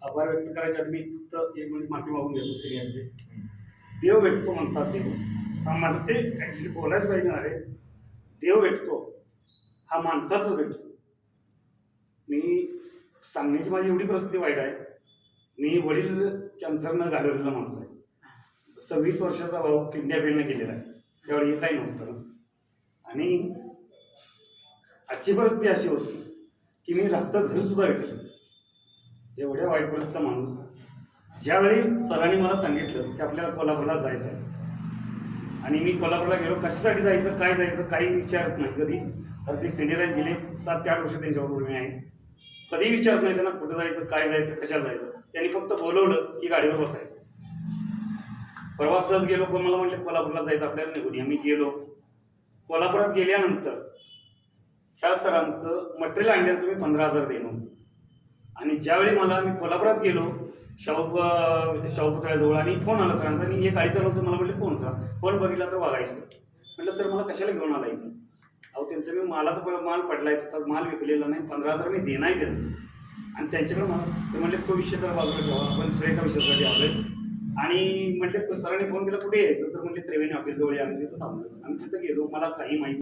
आभार व्यक्त करायच्या आधी मी फक्त एक मिनिट माफी मागून घेतो सिनियरचे. देव भेटतो म्हणतात देव. हा मला ते ॲक्च्युली बोलायच पाहिजे अरे. देव भेटतो हा माणसाच भेटतो. मी सांगण्याची माझी एवढी परिस्थिती वाईट आहे. मी वडील कॅन्सरनं घालवलेला माणूस आहे. 26 वर्षाचा भाऊ किडनी फेलने गेलेला आहे. त्यावेळी हे काही नव्हतं. आणि आजची परिस्थिती अशी होती की मी राहतं घरसुद्धा भेटलं. एवढ्या वाईट परिस्थितीचा माणूस. ज्यावेळी सरांनी मला सांगितलं की आपल्याला कोल्हापूरला जायचं आहे आणि मी कोल्हापूरला गेलो. कशासाठी जायचं, काय जायचं, काही विचारत नाही कधी. तर ते सिनियर गेले 7 ते 8 वर्ष त्यांच्याबरोबर मी आहे. कधी विचारत नाही त्यांना कुठं जायचं, काय जायचं, कशाला जायचं. त्यांनी फक्त बोलवलं की गाडीवर बसायचं. परवा सहज गेलो, कोण मला म्हटले कोल्हापूरला जायचं आपल्याला, निघून मी गेलो. कोल्हापुरात गेल्यानंतर ह्या सरांचं मटेरियल आणण्याचं मी 15,000 देणं होतं. आणि ज्यावेळी मी कोल्हापुरात गेलो शाहू पुतळ्याजवळ आणि फोन आला सरांचा आणि हे गाडी चालवतो. मला म्हटलं फोनचा फोन बघितला तर वागायचं. म्हटलं सर मला कशाला घेऊन आला इथं. अहो त्यांचं मी मालाचा माल पडलाय, तसाच माल विकलेला नाही. 15,000 मी देणं आहे त्यांचं. आणि त्यांच्याकडे मला ते म्हटले तो विषय जरा बाजूला ठेवा, आपण दुसऱ्या एका विषयासाठी आलोय. आणि म्हटले सरांनी फोन केला कुठे यायचं, तर म्हटले त्रिवेणी हॉटेलजवळ आम्ही तिथं थांबलो. आम्ही तिथं गेलो. मला काही माहिती